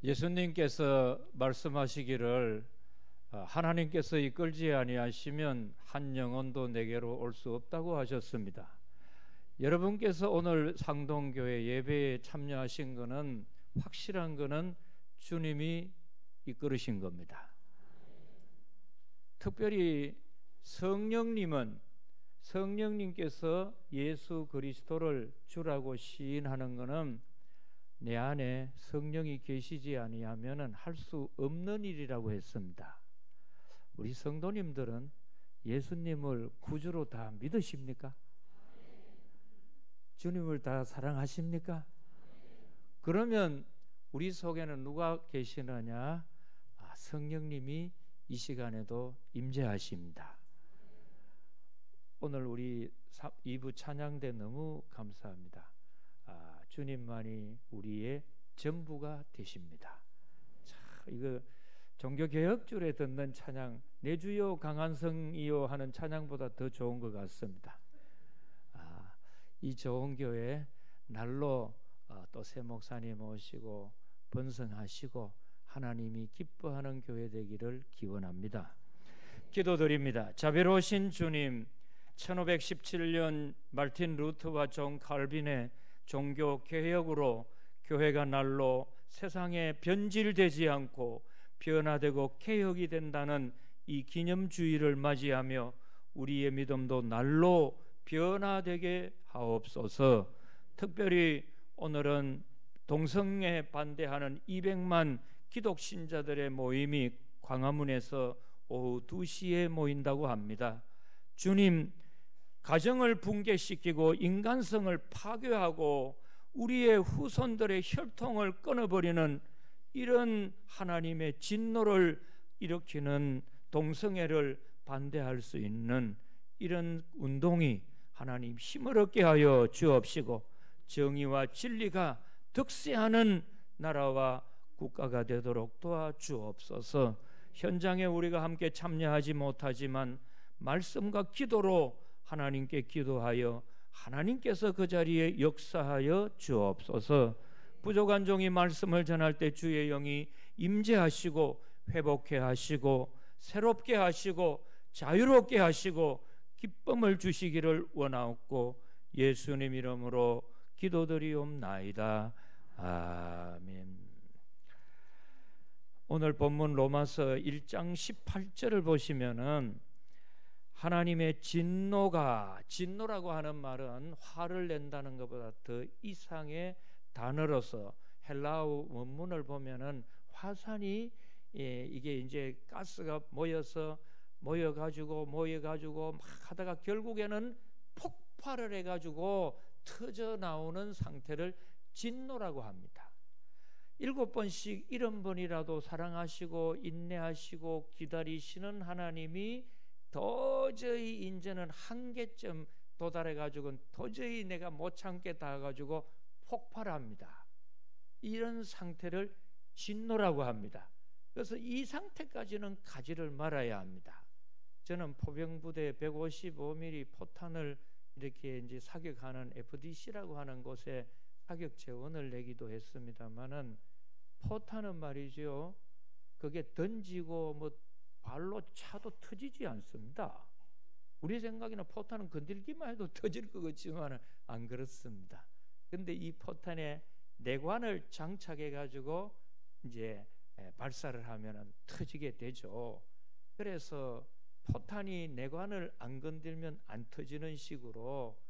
예수님께서 말씀하시기를 하나님께서 이끌지 아니하시면 한 영혼도 내게로 올 수 없다고 하셨습니다. 여러분께서 오늘 상동교회 예배에 참여하신 것은 확실한 것은 주님이 이끌으신 겁니다. 특별히 성령님께서 예수 그리스도를 주라고 시인하는 것은 내 안에 성령이 계시지 아니하면은 할 수 없는 일이라고 했습니다. 우리 성도님들은 예수님을 구주로 다 믿으십니까? 주님을 다 사랑하십니까? 그러면 우리 속에는 누가 계시느냐? 성령님이 이 시간에도 임재하십니다. 오늘 우리 2부 찬양대 너무 감사합니다. 주님만이 우리의 전부가 되십니다. 자, 이거 종교개혁줄에 듣는 찬양, 내 주여 강한 성이요 하는 찬양보다 더 좋은 것 같습니다. 이 좋은 교회 날로 또 새 목사님 오시고 번성하시고 하나님이 기뻐하는 교회 되기를 기원합니다. 기도드립니다. 자비로우신 주님, 1517년 마르틴 루터와 존 칼빈의 종교 개혁으로 교회가 날로 세상에 변질되지 않고 변화되고 개혁이 된다는 이 기념주의를 맞이하며 우리의 믿음도 날로 변화되게 하옵소서. 특별히 오늘은 동성애 반대하는 200만 기독 신자들의 모임이 광화문에서 오후 2시에 모인다고 합니다. 주님, 가정을 붕괴시키고 인간성을 파괴하고 우리의 후손들의 혈통을 끊어버리는 이런 하나님의 진노를 일으키는 동성애를 반대할 수 있는 이런 운동이 하나님 힘을 얻게 하여 주옵시고 정의와 진리가 득세하는 나라와 국가가 되도록 도와주옵소서. 현장에 우리가 함께 참여하지 못하지만 말씀과 기도로 하나님께 기도하여 하나님께서 그 자리에 역사하여 주옵소서. 부족한 종이 말씀을 전할 때 주의 영이 임재하시고 회복해 하시고 새롭게 하시고 자유롭게 하시고 기쁨을 주시기를 원하옵고 예수님 이름으로 기도드리옵나이다. 아멘. 오늘 본문 로마서 1장 18절을 보시면은 하나님의 진노라고 하는 말은 화를 낸다는 것보다 더 이상의 단어로서 헬라어 원문을 보면은 화산이 이게 이제 가스가 모여가지고 막 하다가 결국에는 폭발을 해가지고 터져 나오는 상태를 진노라고 합니다. 7번씩 70번이라도 사랑하시고 인내하시고 기다리시는 하나님이 도저히 이제는 한계점 도달해가지고 도저히 내가 못 참겠다 해가지고 폭발합니다. 이런 상태를 진노라고 합니다. 그래서 이 상태까지는 가지를 말아야 합니다. 저는 포병부대 155mm 포탄을 이렇게 이제 사격하는 FDC라고 하는 곳에 사격 재원을 내기도 했습니다만은 포탄은 말이죠. 그게 던지고 뭐 발로 차도 터지지 않습니다. 우리 생각에는 포탄은 건들기만 해도 터질 것 같지만 안 그렇습니다. 그런데 이 포탄에 내관을 장착해 가지고 이제 발사를 하면 터지게 되죠. 그래서 포탄이 내관을 안 건들면 안 터지는 식으로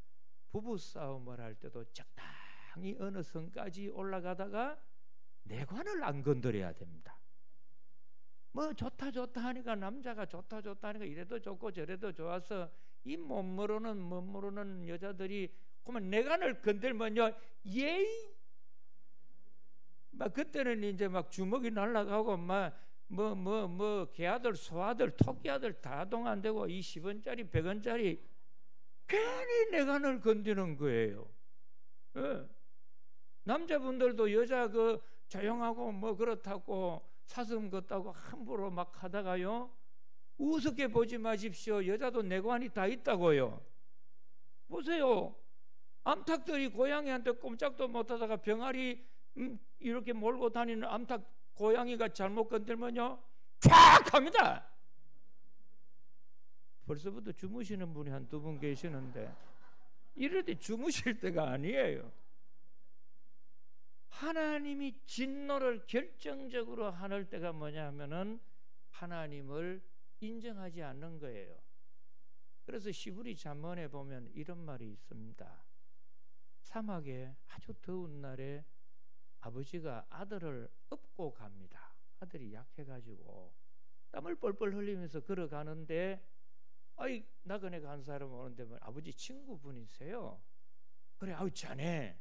부부싸움을 할 때도 적당히 어느 선까지 올라가다가 내관을 안 건드려야 됩니다. 뭐 좋다 하니까 남자가 좋다 하니까 이래도 좋고 저래도 좋아서 이 못 모르는 여자들이 그러면 내관을 건들면요 예이 막 그때는 이제 막 주먹이 날아가고 막 개아들 소아들 토끼아들 다 동안되고 이 10원짜리 100원짜리 괜히 내관을 건드는 거예요. 예. 남자분들도 여자 조용하고 뭐 그렇다고 사슴 같다고 함부로 막 하다가요 우습게 보지 마십시오. 여자도 내관이 다 있다고요. 보세요. 암탉들이 고양이한테 꼼짝도 못하다가 병아리 이렇게 몰고 다니는 암탉 고양이가 잘못 건들면요 쫙 합니다. 벌써부터 주무시는 분이 한 두 분 계시는데 이럴 때 주무실 때가 아니에요. 하나님이 진노를 결정적으로 하는 때가 뭐냐 하면은 하나님을 인정하지 않는 거예요. 그래서 시브리 잠언에 보면 이런 말이 있습니다. 사막에 아주 더운 날에 아버지가 아들을 업고 갑니다. 아들이 약해가지고 땀을 뻘뻘 흘리면서 걸어가는데 아이 나그네 간 사람 오는데 아버지 친구분이세요. 그래 아우 자네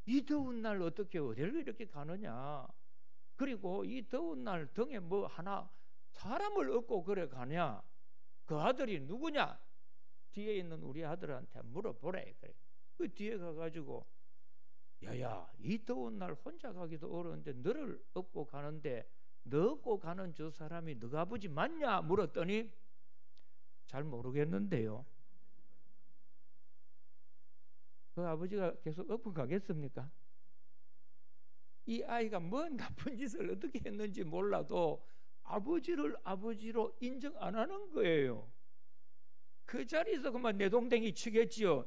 이 더운 날 어떻게 어디를 이렇게 가느냐. 그리고 이 더운 날 등에 뭐 하나 사람을 업고 그래 가냐. 그 아들이 누구냐. 뒤에 있는 우리 아들한테 물어보래. 그래. 그 뒤에 가가지고 야야 이 더운 날 혼자 가기도 어려운데 너를 업고 가는데 너 업고 가는 저 사람이 너가 아버지 맞냐 물었더니 잘 모르겠는데요. 그 아버지가 계속 업고 가겠습니까? 이 아이가 뭔 나쁜 짓을 어떻게 했는지 몰라도 아버지를 아버지로 인정 안 하는 거예요. 그 자리에서 그만 내동댕이 치겠지요.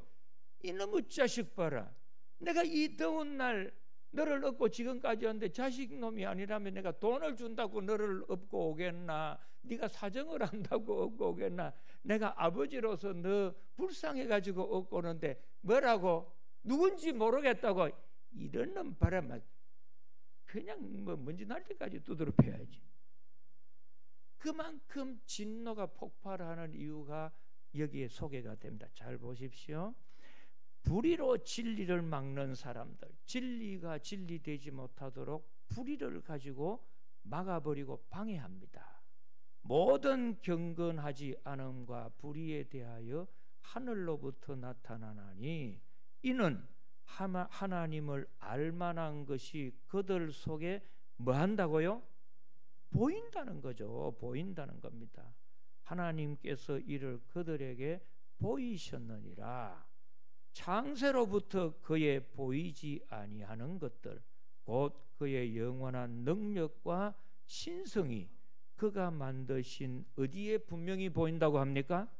이놈의 자식 봐라. 내가 이 더운 날 너를 업고 지금까지 왔는데 자식놈이 아니라면 내가 돈을 준다고 너를 업고 오겠나. 네가 사정을 한다고 업고 오겠나. 내가 아버지로서 너 불쌍해가지고 업고 오는데 뭐라고 누군지 모르겠다고 이런 놈 바람만 그냥 뭐 먼지 날 때까지 두드려 패야지. 그만큼 진노가 폭발하는 이유가 여기에 소개가 됩니다. 잘 보십시오. 불의로 진리를 막는 사람들, 진리가 진리되지 못하도록 불의를 가지고 막아버리고 방해합니다. 모든 경건하지 않음과 불의에 대하여 하늘로부터 나타나나니 이는 하나님을 알만한 것이 그들 속에 뭐 한다고요? 보인다는 거죠. 보인다는 겁니다. 하나님께서 이를 그들에게 보이셨느니라. 창세로부터 그의 보이지 아니하는 것들 곧 그의 영원한 능력과 신성이 그가 만드신 어디에 분명히 보인다고 합니까?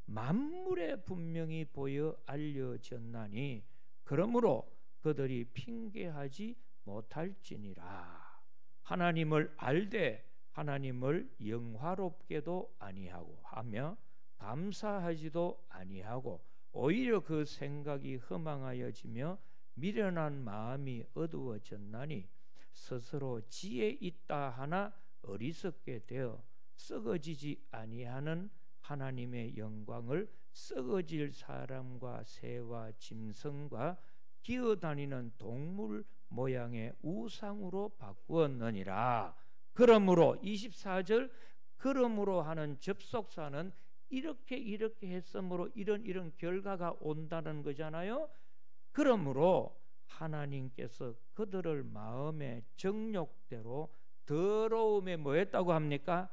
만물에 분명히 보여 알려졌나니 그러므로 그들이 핑계하지 못할지니라. 하나님을 알되 하나님을 영화롭게도 아니하고 하며 감사하지도 아니하고 오히려 그 생각이 허망하여지며 미련한 마음이 어두워졌나니 스스로 지혜 있다 하나 어리석게 되어 썩어지지 아니하는 하나님의 영광을 썩어질 사람과 새와 짐승과 기어다니는 동물 모양의 우상으로 바꾸었느니라. 그러므로 24절 그러므로 하는 접속사는 이렇게 했으므로 이런 결과가 온다는 거잖아요. 그러므로 하나님께서 그들을 마음의 정욕대로 더러움에 뭐 했다고 합니까?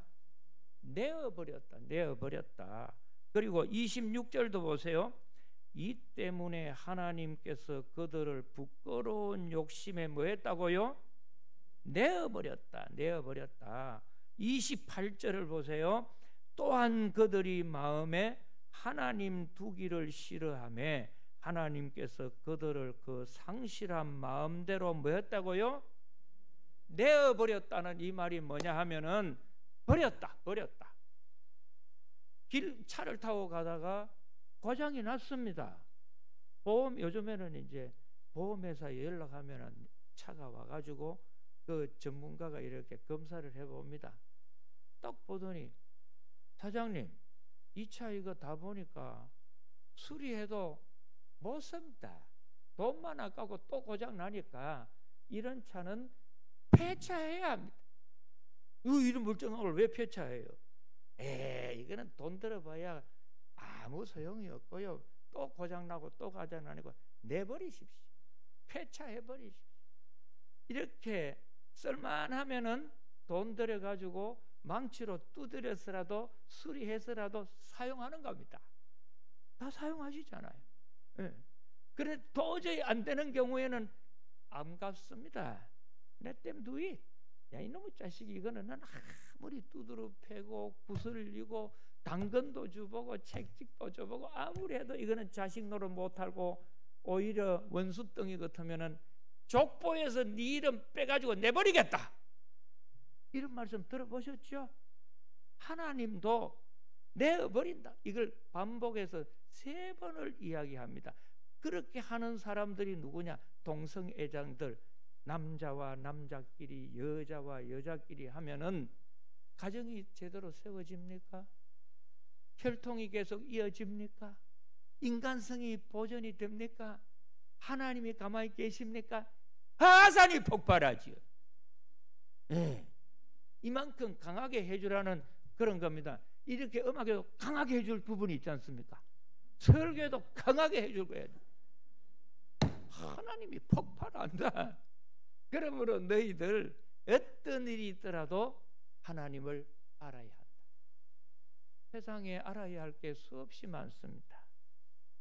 내어버렸다. 그리고 26절도 보세요. 이 때문에 하나님께서 그들을 부끄러운 욕심에 뭐 했다고요? 내어버렸다. 28절을 보세요. 또한 그들이 마음에 하나님 두기를 싫어하며 하나님께서 그들을 그 상실한 마음대로 뭐 했다고요? 내어버렸다는 이 말이 뭐냐 하면은 버렸다. 차를 타고 가다가 고장이 났습니다. 요즘에는 이제 보험회사에 연락하면은 차가 와가지고 그 전문가가 이렇게 검사를 해봅니다. 딱 보더니 사장님 이 차 이거 다 보니까 수리해도 못 씁니다. 돈만 아까고 또 고장 나니까 이런 차는 폐차해야 합니다. 이런 멀쩡한 걸 왜 폐차해요? 이거는 돈 들어봐야 아무 소용이 없고요. 또 고장나고 또 고장나고 내버리십시오. 폐차해버리십시오. 이렇게 쓸만하면은 돈 들여가지고 망치로 두드려서라도 수리해서라도 사용하는 겁니다. 다 사용하시잖아요. 그래 도저히 안 되는 경우에는 안 갚습니다. Let them do it. 야, 이놈의 자식이 이거는 난 아무리 두드러 패고 구슬리고 당근도 주보고 책찍도 줘보고 아무리 해도 이거는 자식 노릇 못하고 오히려 원수덩이 같으면은 족보에서 네 이름 빼가지고 내버리겠다. 이런 말씀 들어보셨죠? 하나님도 내어버린다. 이걸 반복해서 3번을 이야기합니다. 그렇게 하는 사람들이 누구냐? 동성애장들, 남자와 남자끼리, 여자와 여자끼리 하면은 가정이 제대로 세워집니까? 혈통이 계속 이어집니까? 인간성이 보존이 됩니까? 하나님이 가만히 계십니까? 화산이 폭발하지요. 네. 이만큼 강하게 해주라는 그런 겁니다. 이렇게 음악에도 강하게 해줄 부분이 있지 않습니까? 설교에도 강하게 해줄 거예요. 하나님이 폭발한다. 그러므로 너희들 어떤 일이 있더라도 하나님을 알아야 한다. 세상에 알아야 할 게 수없이 많습니다.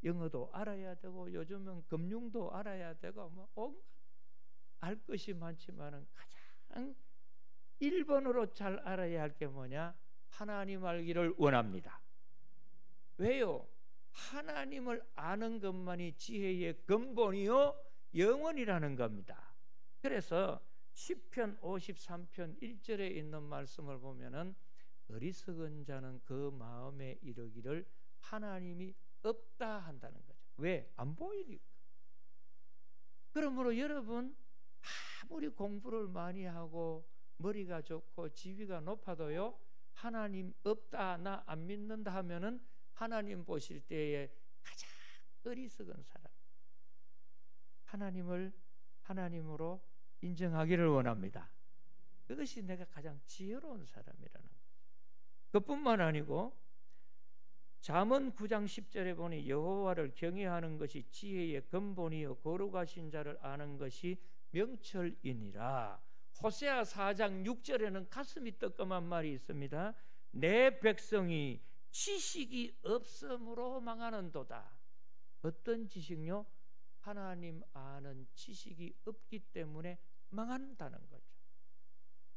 영어도 알아야 되고 요즘은 금융도 알아야 되고 뭐 온갖 알 것이 많지만은 가장 1번으로 잘 알아야 할 게 뭐냐? 하나님 알기를 원합니다. 왜요? 하나님을 아는 것만이 지혜의 근본이요 영원이라는 겁니다. 그래서 시편 53편 1절에 있는 말씀을 보면은 어리석은 자는 그 마음에 이르기를 하나님이 없다 한다는 거죠. 왜? 안 보이니까. 그러므로 여러분 아무리 공부를 많이 하고 머리가 좋고 지위가 높아도요 하나님 없다 나 안 믿는다 하면은 하나님 보실 때에 가장 어리석은 사람, 하나님을 하나님으로 인정하기를 원합니다. 그것이 내가 가장 지혜로운 사람이라는 거죠. 그뿐만 아니고 잠언 9장 10절에 보니 여호와를 경외하는 것이 지혜의 근본이요 거룩하신 자를 아는 것이 명철이니라. 호세아 4장 6절에는 가슴이 뜨끔한 말이 있습니다. 내 백성이 지식이 없음으로 망하는도다. 어떤 지식요? 하나님 아는 지식이 없기 때문에 망한다는 거죠.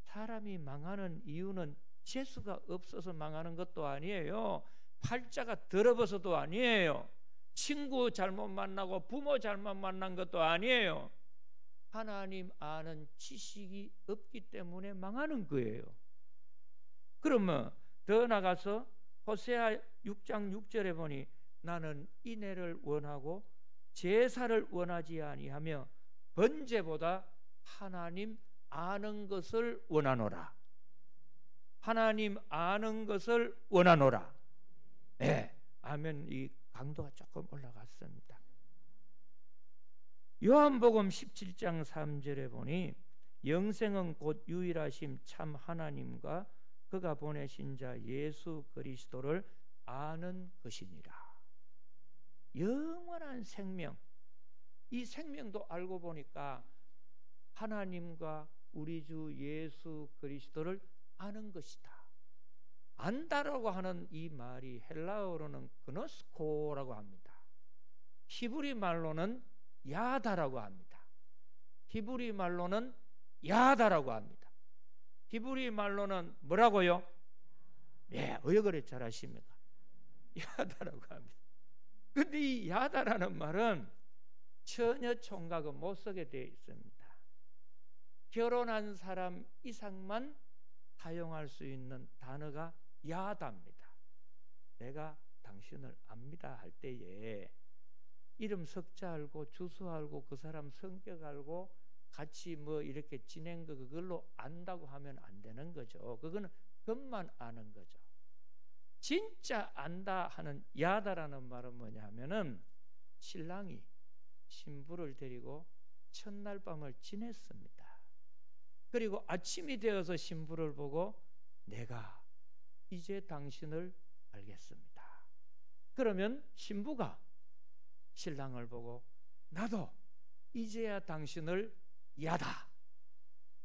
사람이 망하는 이유는 재수가 없어서 망하는 것도 아니에요. 팔자가 더러워서도 아니에요. 친구 잘못 만나고 부모 잘못 만난 것도 아니에요. 하나님 아는 지식이 없기 때문에 망하는 거예요. 그러면 더 나가서 호세아 6장 6절에 보니 나는 인애를 원하고 제사를 원하지 아니하며 번제보다 하나님 아는 것을 원하노라. 하나님 아는 것을 원하노라. 네, 아멘. 이 강도가 조금 올라갔습니다. 요한복음 17장 3절에 보니 영생은 곧 유일하심 참 하나님과 그가 보내신 자 예수 그리스도를 아는 것이니라. 영원한 생명, 이 생명도 알고 보니까 하나님과 우리 주 예수 그리스도를 아는 것이다. 안다라고 하는 이 말이 헬라어로는 그노스코라고 합니다. 히브리 말로는 야다라고 합니다. 히브리 말로는 야다라고 합니다. 히브리 말로는 뭐라고요? 예, 의역을 잘 하십니까? 야다라고 합니다. 근데 이 야다라는 말은 처녀 총각은 못 쓰게 되어 있습니다. 결혼한 사람 이상만 사용할 수 있는 단어가 야다입니다. 내가 당신을 압니다 할 때에 이름 석자 알고 주소 알고 그 사람 성격 알고 같이 뭐 이렇게 지낸 거 그걸로 안다고 하면 안 되는 거죠. 그거는 그것만 아는 거죠. 진짜 안다 하는 야다라는 말은 뭐냐 하면은 신랑이 신부를 데리고 첫날 밤을 지냈습니다. 그리고 아침이 되어서 신부를 보고 내가 이제 당신을 알겠습니다. 그러면 신부가 신랑을 보고 나도 이제야 당신을 야다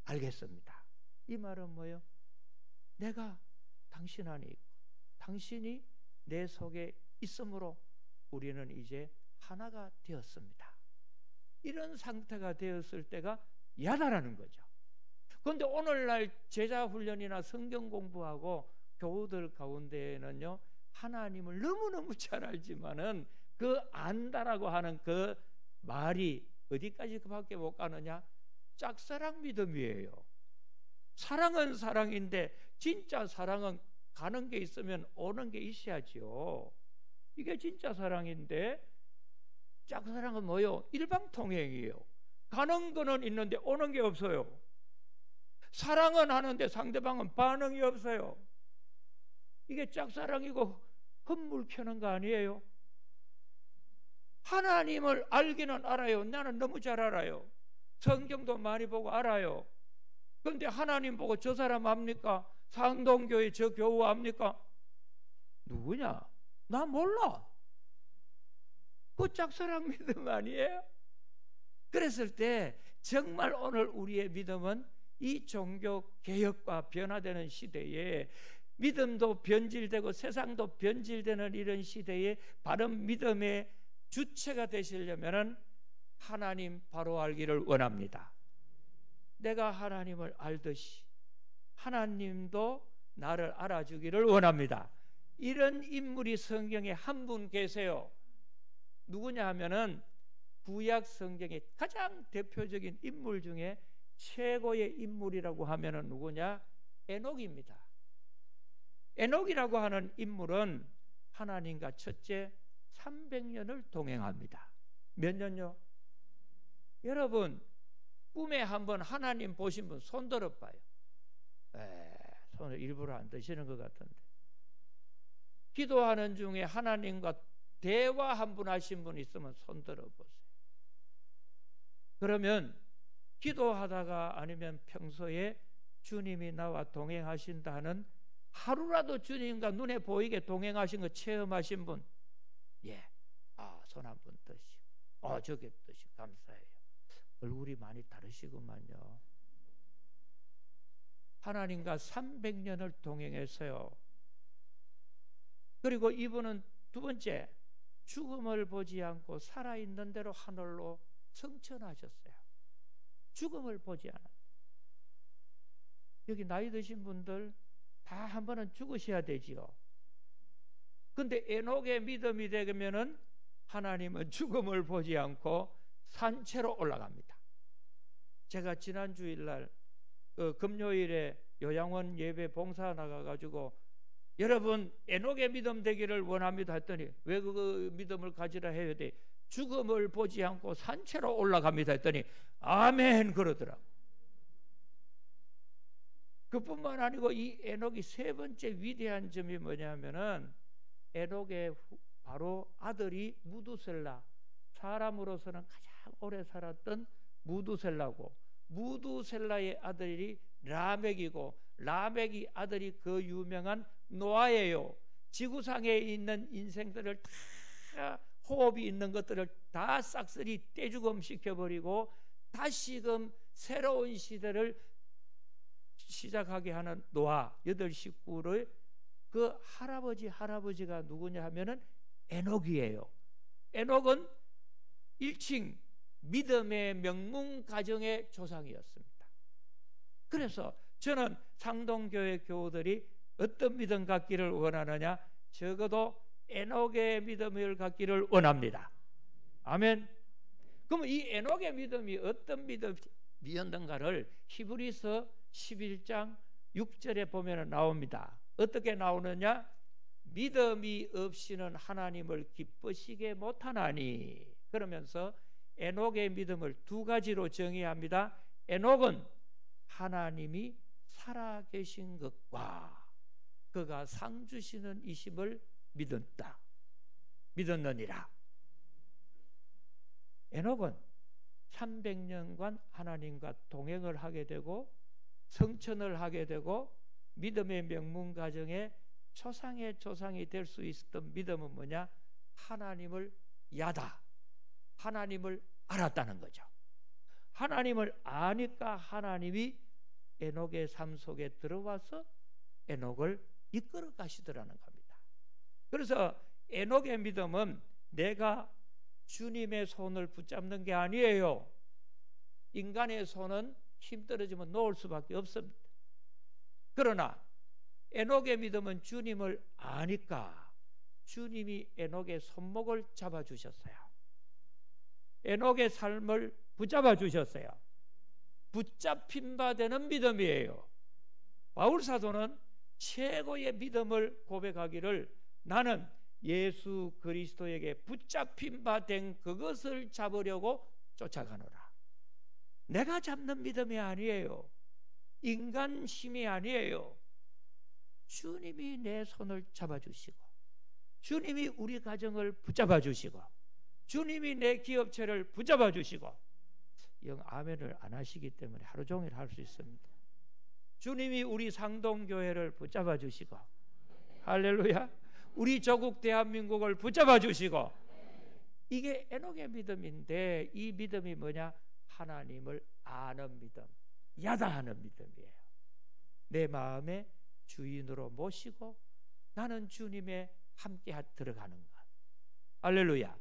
알겠습니다. 이 말은 뭐예요? 내가 당신 안에 있고 당신이 내 속에 있으므로 우리는 이제 하나가 되었습니다. 이런 상태가 되었을 때가 야다라는 거죠. 그런데 오늘날 제자 훈련이나 성경 공부하고 교우들 가운데에는요, 하나님을 너무너무 잘 알지만은 그 안다라고 하는 그 말이 어디까지 그밖에 못 가느냐? 짝사랑 믿음이에요. 사랑은 사랑인데 진짜 사랑은 가는 게 있으면 오는 게 있어야지요. 이게 진짜 사랑인데 짝사랑은 뭐요? 일방통행이에요. 가는 거는 있는데 오는 게 없어요. 사랑은 하는데 상대방은 반응이 없어요. 이게 짝사랑이고 헛물 켜는 거 아니에요? 하나님을 알기는 알아요. 나는 너무 잘 알아요. 성경도 많이 보고 알아요. 그런데 하나님 보고 저 사람 압니까? 상동교회 저 교우 압니까? 누구냐? 나 몰라. 그 짝사랑 믿음 아니에요? 그랬을 때 정말 오늘 우리의 믿음은 이 종교 개혁과 변화되는 시대에 믿음도 변질되고 세상도 변질되는 이런 시대에 바른 믿음의 주체가 되시려면 하나님 바로 알기를 원합니다. 내가 하나님을 알듯이 하나님도 나를 알아주기를 원합니다. 이런 인물이 성경에 한 분 계세요. 누구냐 하면은 구약 성경의 가장 대표적인 인물 중에 최고의 인물이라고 하면은 누구냐? 에녹입니다. 에녹이라고 하는 인물은 하나님과 첫째 300년을 동행합니다. 몇 년요? 여러분 꿈에 한번 하나님 보신 분 손 들어봐요. 손을 일부러 안 드시는 것 같은데. 기도하는 중에 하나님과 대화 한 분 하신 분 있으면 손 들어보세요. 그러면 기도하다가 아니면 평소에 주님이 나와 동행하신다는 하루라도 주님과 눈에 보이게 동행하신 거 체험하신 분, 예, 손 한 분 드시고, 저게 드시고 감사해요. 얼굴이 많이 다르시구만요. 하나님과 300년을 동행했어요. 그리고 이분은 두 번째, 죽음을 보지 않고 살아있는 대로 하늘로 승천하셨어요. 죽음을 보지 않았어요. 여기 나이 드신 분들 다 한 번은 죽으셔야 되지요. 근데 에녹의 믿음이 되면은 하나님은 죽음을 보지 않고 산채로 올라갑니다. 제가 지난 주일날 금요일에 요양원 예배 봉사 나가가지고 여러분 에녹의 믿음 되기를 원합니다 했더니 왜 그 믿음을 가지라 해야 돼? 죽음을 보지 않고 산채로 올라갑니다 했더니 아멘 그러더라고. 그뿐만 아니고 이 에녹이 세 번째 위대한 점이 뭐냐면은 에녹의 바로 아들이 무두셀라, 사람으로서는 가장 오래 살았던 무두셀라고, 무두셀라의 아들이 라멕이고 라멕이 아들이 그 유명한 노아예요. 지구상에 있는 인생들을 다 호흡이 있는 것들을 다 싹쓸이 떼죽음 시켜버리고 다시금 새로운 시대를 시작하게 하는 노아 8식구를 그 할아버지가 누구냐 하면은 에녹이에요. 에녹은 1층 믿음의 명문 가정의 조상이었습니다. 그래서 저는 상동교회 교우들이 어떤 믿음 갖기를 원하느냐? 적어도 에녹의 믿음을 갖기를 원합니다. 아멘. 그러면 이 에녹의 믿음이 어떤 믿음이었는가를 히브리서 11장 6절에 보면 나옵니다. 어떻게 나오느냐? 믿음이 없이는 하나님을 기쁘시게 못하나니. 그러면서 에녹의 믿음을 두 가지로 정의합니다. 에녹은 하나님이 살아계신 것과 그가 상 주시는 이심을 믿었느니라. 에녹은 300년간 하나님과 동행을 하게 되고 성천을 하게 되고 믿음의 명문 가정에 초상의 조상이 될 수 있었던 믿음은 뭐냐? 하나님을 야다, 하나님을 알았다는 거죠. 하나님을 아니까 하나님이 에녹의 삶 속에 들어와서 에녹을 이끌어 가시더라는 겁니다. 그래서 에녹의 믿음은 내가 주님의 손을 붙잡는 게 아니에요. 인간의 손은 힘 떨어지면 놓을 수밖에 없습니다. 그러나 에녹의 믿음은 주님을 아니까 주님이 에녹의 손목을 잡아주셨어요. 에녹의 삶을 붙잡아 주셨어요. 붙잡힌 바 되는 믿음이에요. 바울 사도는 최고의 믿음을 고백하기를 나는 예수 그리스도에게 붙잡힌 바 된 그것을 잡으려고 쫓아가노라. 내가 잡는 믿음이 아니에요. 인간 힘이 아니에요. 주님이 내 손을 잡아주시고 주님이 우리 가정을 붙잡아 주시고 주님이 내 기업체를 붙잡아 주시고 영 아멘을 안 하시기 때문에 하루 종일 할 수 있습니다. 주님이 우리 상동교회를 붙잡아 주시고 할렐루야, 우리 조국 대한민국을 붙잡아 주시고, 이게 에녹의 믿음인데 이 믿음이 뭐냐? 하나님을 아는 믿음, 야다하는 믿음이에요. 내 마음의 주인으로 모시고 나는 주님의 함께 들어가는 것. 할렐루야.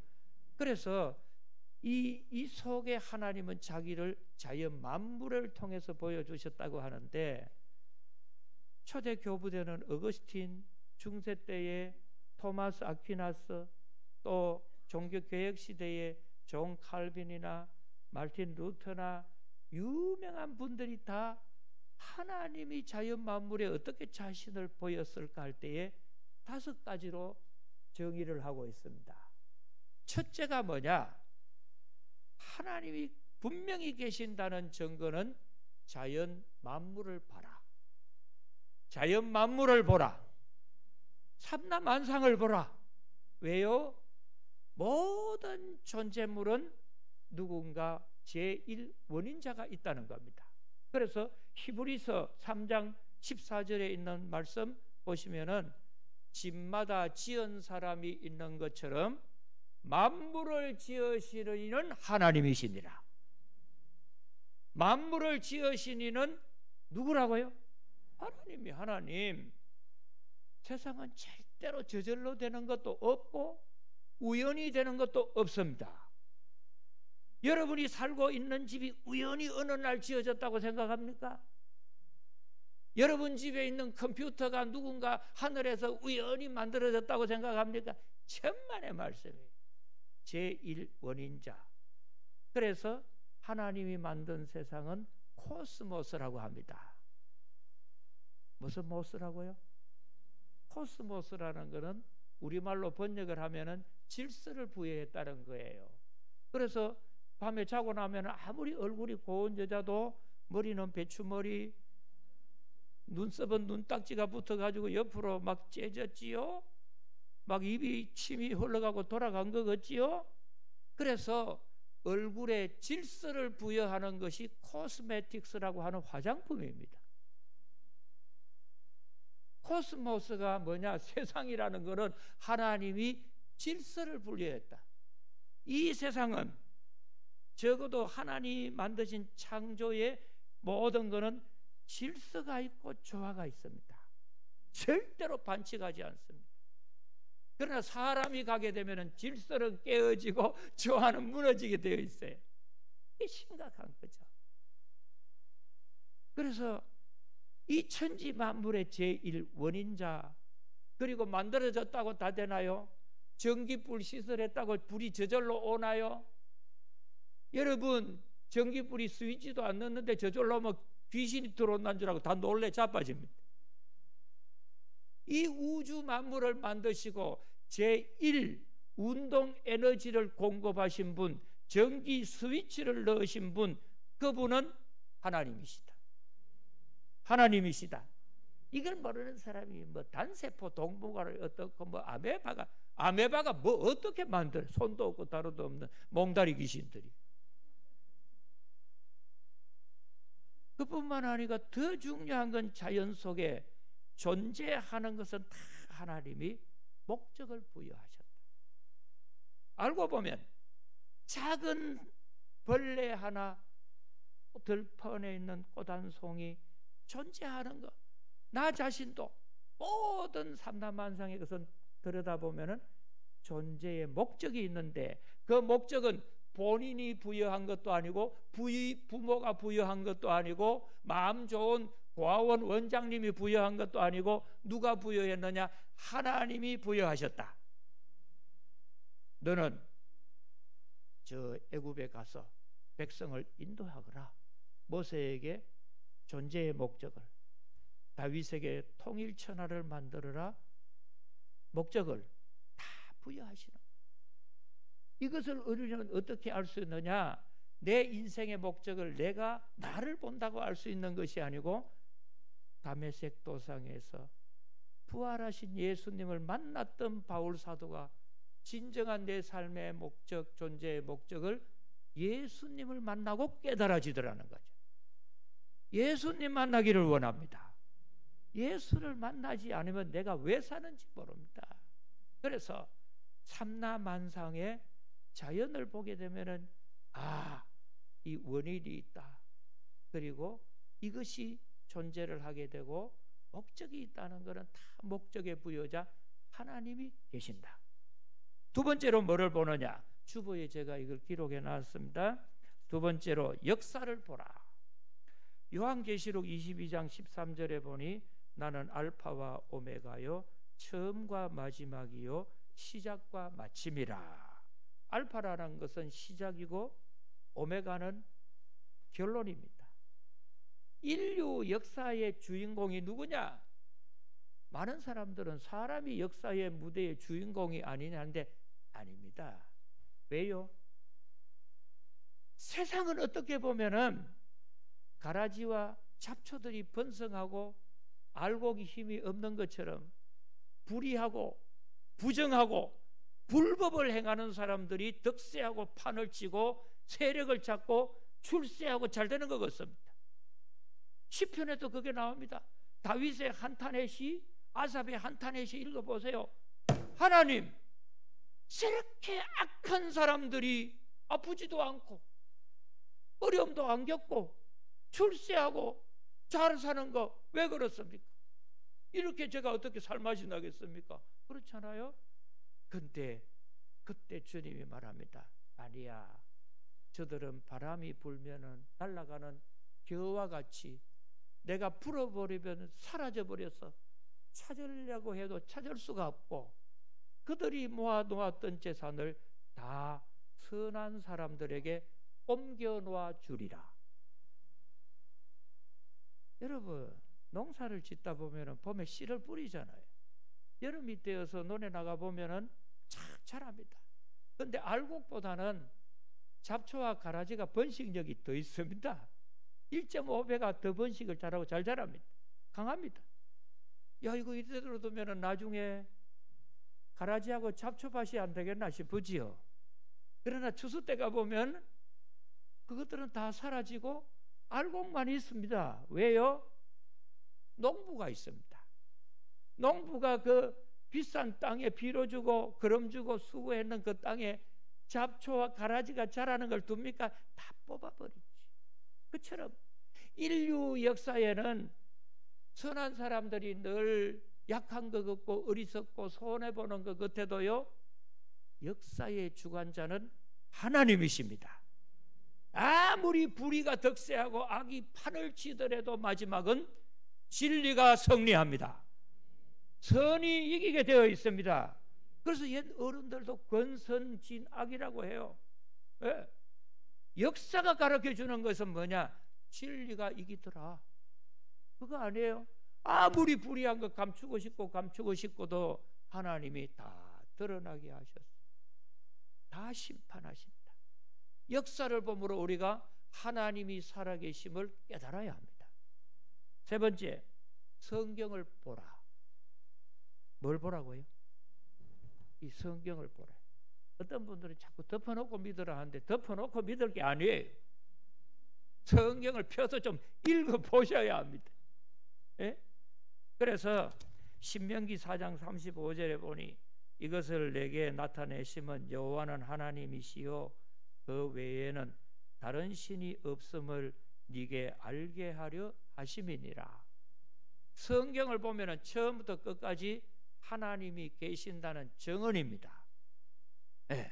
그래서 이 속에 하나님은 자기를 자연 만물을 통해서 보여주셨다고 하는데, 초대 교부되는 어거스틴, 중세 때의 토마스 아퀴나스, 또 종교개혁 시대의 존 칼빈이나 마틴 루터나 유명한 분들이 다 하나님이 자연 만물에 어떻게 자신을 보였을까 할 때에 5가지로 정의를 하고 있습니다. 첫째가 뭐냐? 하나님이 분명히 계신다는 증거는 자연 만물을 봐라. 자연 만물을 보라. 삼라만상을 보라. 왜요? 모든 존재물은 누군가 제1원인자가 있다는 겁니다. 그래서 히브리서 3장 14절에 있는 말씀 보시면은 집마다 지은 사람이 있는 것처럼 만물을 지으시는 이는 하나님이시니라. 만물을 지으신 이는 누구라고요? 하나님이. 하나님. 세상은 절대로 저절로 되는 것도 없고 우연히 되는 것도 없습니다. 여러분이 살고 있는 집이 우연히 어느 날 지어졌다고 생각합니까? 여러분 집에 있는 컴퓨터가 누군가 하늘에서 우연히 만들어졌다고 생각합니까? 천만의 말씀이에요. 제1원인자. 그래서 하나님이 만든 세상은 코스모스라고 합니다. 무슨 모스라고요? 코스모스라는 것은 우리말로 번역을 하면은 질서를 부여했다는 거예요. 그래서 밤에 자고 나면 아무리 얼굴이 고운 여자도 머리는 배추머리, 눈썹은 눈딱지가 붙어가지고 옆으로 막 째졌지요. 막 입이 침이 흘러가고 돌아간 것 같지요. 그래서 얼굴에 질서를 부여하는 것이 코스메틱스라고 하는 화장품입니다. 코스모스가 뭐냐? 세상이라는 것은 하나님이 질서를 부여했다. 이 세상은 적어도 하나님이 만드신 창조의 모든 것은 질서가 있고 조화가 있습니다. 절대로 반칙하지 않습니다. 그러나 사람이 가게 되면 질서는 깨어지고 조화는 무너지게 되어 있어요. 이게 심각한 거죠. 그래서 이 천지 만물의 제1원인자, 그리고 만들어졌다고 다 되나요? 전기불 시설했다고 불이 저절로 오나요? 여러분, 전기불이 스위치도 안 넣는데 저절로 오면 귀신이 들어온다는 줄 알고 다 놀래 자빠집니다. 이 우주 만물을 만드시고 제1 운동 에너지를 공급하신 분, 전기 스위치를 넣으신 분, 그분은 하나님이시다. 하나님이시다. 이걸 모르는 사람이 뭐 단세포 동물과를 어떻고 뭐 아메바가 뭐 어떻게 만들어? 손도 없고 다리도 없는 몽다리 귀신들이. 그뿐만 아니라 더 중요한 건 자연 속에 존재하는 것은 다 하나님이 목적을 부여하셨다. 알고 보면 작은 벌레 하나, 들판에 있는 꽃 한 송이 존재하는 것, 나 자신도 모든 삼라만상의 것은 들여다보면 존재의 목적이 있는데 그 목적은 본인이 부여한 것도 아니고 부모가 부여한 것도 아니고 마음 좋은 고아원 원장님이 부여한 것도 아니고 누가 부여했느냐? 하나님이 부여하셨다. 너는 저 애굽에 가서 백성을 인도하거라. 모세에게 존재의 목적을, 다윗에게 통일천하를 만들어라. 목적을 다 부여하시는. 이것을 우리는 어떻게 알 수 있느냐? 내 인생의 목적을 내가 나를 본다고 알 수 있는 것이 아니고 다메섹 도상에서 부활하신 예수님을 만났던 바울 사도가 진정한 내 삶의 목적, 존재의 목적을 예수님을 만나고 깨달아지더라는 거죠. 예수님 만나기를 원합니다. 예수를 만나지 않으면 내가 왜 사는지 모릅니다. 그래서 삼라만상의 자연을 보게 되면은 이 원인이 있다. 그리고 이것이 존재를 하게 되고 목적이 있다는 것은 다 목적의 부여자 하나님이 계신다. 두 번째로 뭐를 보느냐? 주보에 제가 이걸 기록해 놨습니다. 두 번째로 역사를 보라. 요한계시록 22장 13절에 보니 나는 알파와 오메가요 처음과 마지막이요 시작과 마침이라. 알파라는 것은 시작이고 오메가는 결론입니다. 인류 역사의 주인공이 누구냐? 많은 사람들은 사람이 역사의 무대의 주인공이 아니냐는데 아닙니다. 왜요? 세상은 어떻게 보면은 가라지와 잡초들이 번성하고 알곡이 힘이 없는 것처럼 불의하고 부정하고 불법을 행하는 사람들이 득세하고 판을 치고 세력을 잡고 출세하고 잘 되는 것 같습니다. 시편에도 그게 나옵니다. 다윗의 한탄의 시, 아삽의 한탄의 시 읽어보세요. 하나님, 저렇게 악한 사람들이 아프지도 않고 어려움도 안 겪고 출세하고 잘 사는 거 왜 그렇습니까? 이렇게 제가 어떻게 살맛이 나겠습니까? 그렇잖아요. 근데 그때 주님이 말합니다. 아니야, 저들은 바람이 불면은 날아가는 겨와 같이 내가 불어버리면 사라져버려서 찾으려고 해도 찾을 수가 없고 그들이 모아놓았던 재산을 다 선한 사람들에게 옮겨놓아 주리라. 여러분, 농사를 짓다 보면 봄에 씨를 뿌리잖아요. 여름이 되어서 논에 나가 보면 참 자랍니다. 그런데 알곡보다는 잡초와 가라지가 번식력이 더 있습니다. 1.5배가 더 번식을 잘하고 잘 자랍니다. 강합니다. 야, 이거 이대로 두면 나중에 가라지하고 잡초밭이 안 되겠나 싶으지요. 그러나 추수 때가 보면 그것들은 다 사라지고 알곡만 있습니다. 왜요? 농부가 있습니다. 농부가 그 비싼 땅에 비료 주고 거름 주고 수고했는 그 땅에 잡초와 가라지가 자라는 걸 둡니까? 다 뽑아버리지. 그처럼 인류 역사에는 선한 사람들이 늘 약한 것 같고 어리석고 손해보는 것 같아도요, 역사의 주관자는 하나님이십니다. 아무리 불의가 득세하고 악이 판을 치더라도 마지막은 진리가 승리합니다. 선이 이기게 되어 있습니다. 그래서 옛 어른들도 권선진악이라고 해요. 네. 역사가 가르쳐주는 것은 뭐냐? 진리가 이기더라. 그거 아니에요? 아무리 불의한 것 감추고 싶고도 하나님이 다 드러나게 하셨어요. 다 심판하신다. 역사를 보므로 우리가 하나님이 살아계심을 깨달아야 합니다. 세 번째, 성경을 보라. 뭘 보라고요? 이 성경을 보라. 어떤 분들은 자꾸 덮어놓고 믿으라 하는데 덮어놓고 믿을 게 아니에요. 성경을 펴서 좀 읽어보셔야 합니다. 예? 그래서 신명기 4장 35절에 보니 이것을 내게 나타내심은 여호와는 하나님이시요 그 외에는 다른 신이 없음을 네게 알게 하려 하심이니라. 성경을 보면은 처음부터 끝까지 하나님이 계신다는 증언입니다. 네.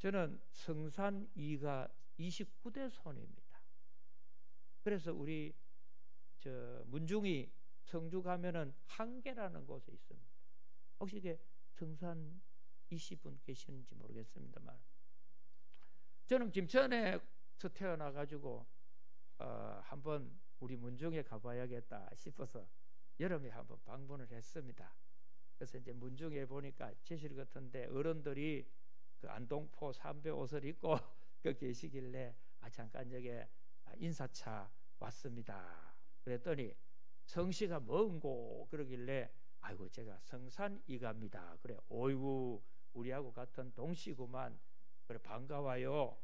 저는 성산 2가 29대 손입니다. 그래서 우리 문중이 성주 가면은 한계라는 곳에 있습니다. 혹시 이게 성산 20분 계시는지 모르겠습니다만, 저는 김천에서 태어나가지고 한번 우리 문중에 가봐야겠다 싶어서 여름에 한번 방문을 했습니다. 그래서 이제 문중에 보니까 제실 같은데 어른들이 그 안동포 삼배 옷을 입고 그 계시길래 잠깐 여기 인사차 왔습니다. 그랬더니 성씨가 뭔고 그러길래 아이고 제가 성산 이갑니다. 그래, 어이구 우리하고 같은 동씨구만. 그래, 반가워요.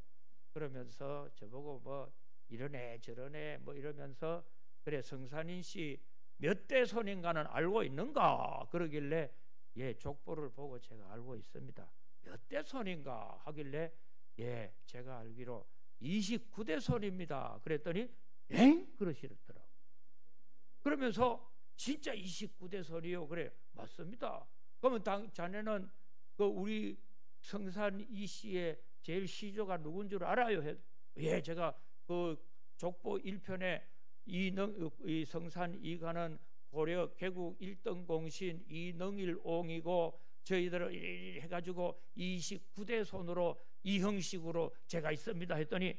그러면서 저보고 뭐 이러네 저러네 뭐 이러면서 그래, 성산인 씨 몇 대 손인가는 알고 있는가 그러길래 예, 족보를 보고 제가 알고 있습니다. 몇 대 손인가 하길래 예, 제가 알기로 29대 손입니다. 그랬더니 엥? 그러시더라고. 그러면서 진짜 29대 손이요. 그래, 맞습니다. 그러면 자네는 그 우리 성산 이 씨의 제일 시조가 누군 줄 알아요? 예, 제가 그 족보 1편에 이 성산 이가는 고려 개국 1등 공신 이능일옹이고 저희들을 이리 해가지고 29대 손으로 이 형식으로 제가 있습니다 했더니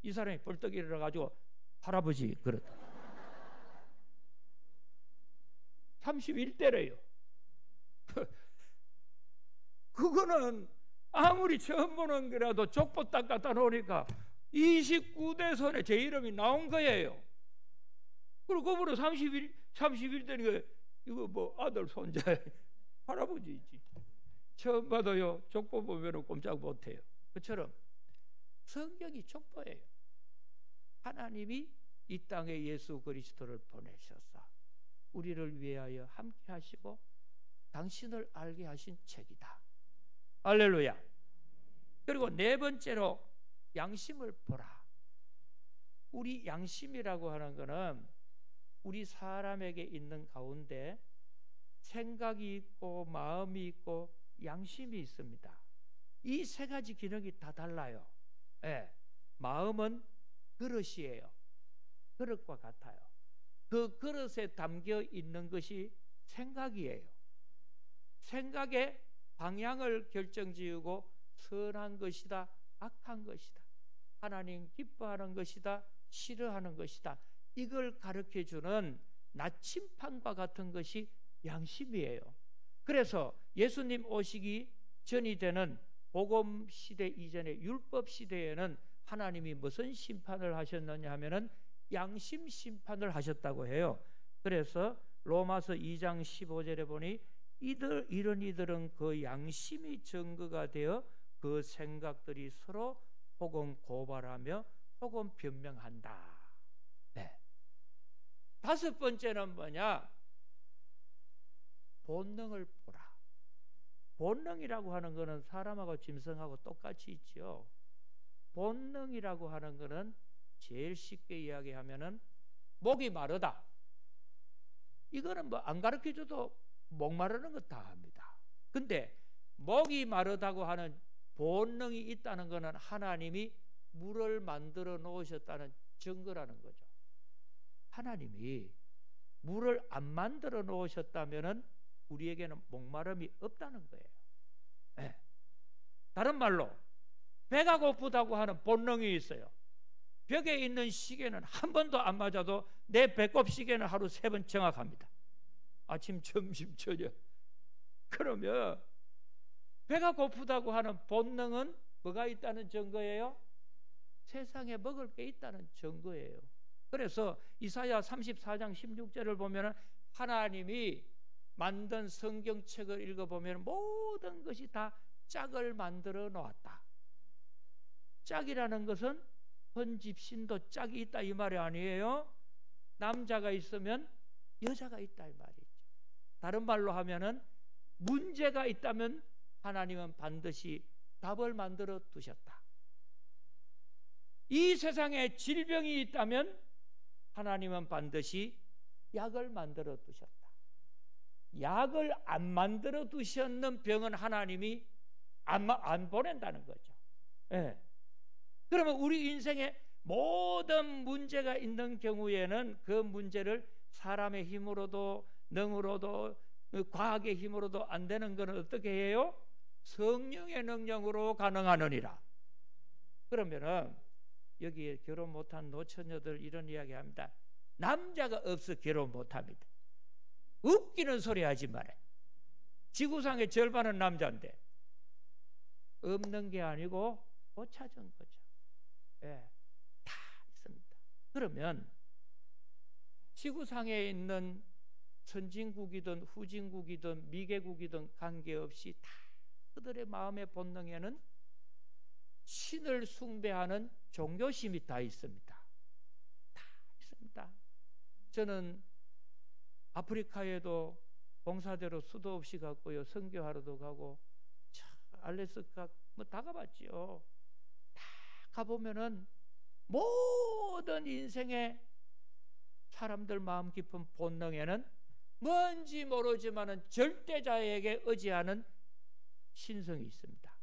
이 사람이 벌떡 일어나가지고 할아버지 그랬다. 31대래요. 그거는 아무리 처음 보는 거라도 족보 딱 갖다 놓으니까 29대 손에 제 이름이 나온 거예요. 그리고 그분은 31대니까 이거 뭐 아들 손자 할아버지지. 처음 봐도요 족보 보면 꼼짝 못해요. 그처럼 성경이 족보예요. 하나님이 이 땅에 예수 그리스도를 보내셔서 우리를 위하여 함께 하시고 당신을 알게 하신 책이다. 할렐루야. 그리고 네 번째로 양심을 보라. 우리 양심이라고 하는 것은 우리 사람에게 있는 가운데 생각이 있고 마음이 있고 양심이 있습니다. 이 세 가지 기능이 다 달라요. 예, 마음은 그릇이에요. 그릇과 같아요. 그 그릇에 담겨 있는 것이 생각이에요. 생각의 방향을 결정지으고 선한 것이다, 악한 것이다, 하나님 기뻐하는 것이다, 싫어하는 것이다, 이걸 가르쳐주는 나침판과 같은 것이 양심이에요. 그래서 예수님 오시기 전이 되는 복음 시대 이전의 율법 시대에는 하나님이 무슨 심판을 하셨느냐 하면은 양심 심판을 하셨다고 해요. 그래서 로마서 2장 15절에 보니 이런 이들은 그 양심이 증거가 되어 그 생각들이 서로 혹은 고발하며 혹은 변명한다. 네. 다섯 번째는 뭐냐? 본능을 보라. 본능이라고 하는 것은 사람하고 짐승하고 똑같이 있죠. 본능이라고 하는 것은 제일 쉽게 이야기하면은 목이 마르다. 이거는 뭐 안 가르쳐줘도 목 마르는 거 다 합니다. 근데 목이 마르다고 하는 본능이 있다는 것은 하나님이 물을 만들어 놓으셨다는 증거라는 거죠. 하나님이 물을 안 만들어 놓으셨다면은 우리에게는 목마름이 없다는 거예요. 네. 다른 말로 배가 고프다고 하는 본능이 있어요. 벽에 있는 시계는 한 번도 안 맞아도 내 배꼽 시계는 하루 3번 정확합니다. 아침, 점심, 저녁. 그러면 배가 고프다고 하는 본능은 뭐가 있다는 증거예요? 세상에 먹을 게 있다는 증거예요. 그래서 이사야 34장 16절을 보면 하나님이 만든 성경책을 읽어보면 모든 것이 다 짝을 만들어 놓았다. 짝이라는 것은 헌집신도 짝이 있다 이 말이 아니에요. 남자가 있으면 여자가 있다 이 말이죠. 다른 말로 하면은 문제가 있다면 하나님은 반드시 답을 만들어 두셨다. 이 세상에 질병이 있다면 하나님은 반드시 약을 만들어 두셨다. 약을 안 만들어 두셨는 병은 하나님이 안 보낸다는 거죠. 예. 그러면 우리 인생에 모든 문제가 있는 경우에는 그 문제를 사람의 힘으로도 능으로도 과학의 힘으로도 안 되는 것은 어떻게 해요? 성령의 능력으로 가능하느니라. 그러면은 여기에 결혼 못한 노처녀들 이런 이야기합니다. 남자가 없어 결혼 못합니다. 웃기는 소리 하지 말아요. 지구상의 절반은 남자인데 없는 게 아니고 못 찾은 거죠. 예, 다 있습니다. 그러면 지구상에 있는 선진국이든 후진국이든 미개국이든 관계없이 다 그들의 마음의 본능에는 신을 숭배하는 종교심이 다 있습니다. 다 있습니다. 저는 아프리카에도 봉사대로 수도 없이 갔고요. 선교하러도 가고 알래스카 뭐 다 가봤지요. 다 가보면은 모든 인생의 사람들 마음 깊은 본능에는 뭔지 모르지만은 절대자에게 의지하는 신성이 있습니다.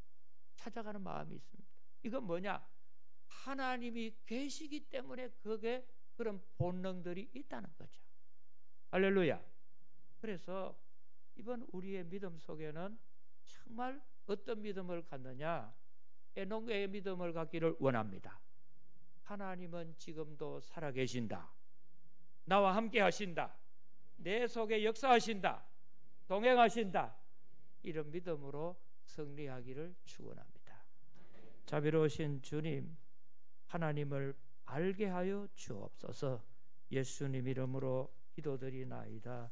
찾아가는 마음이 있습니다. 이건 뭐냐? 하나님이 계시기 때문에 그게 그런 본능들이 있다는 거죠. 할렐루야. 그래서 이번 우리의 믿음 속에는 정말 어떤 믿음을 갖느냐? 에녹의 믿음을 갖기를 원합니다. 하나님은 지금도 살아계신다. 나와 함께 하신다. 내 속에 역사하신다. 동행하신다. 이런 믿음으로 승리하기를 축원합니다. 자비로우신 주님, 하나님을 알게 하여 주옵소서. 예수님 이름으로 기도드리나이다.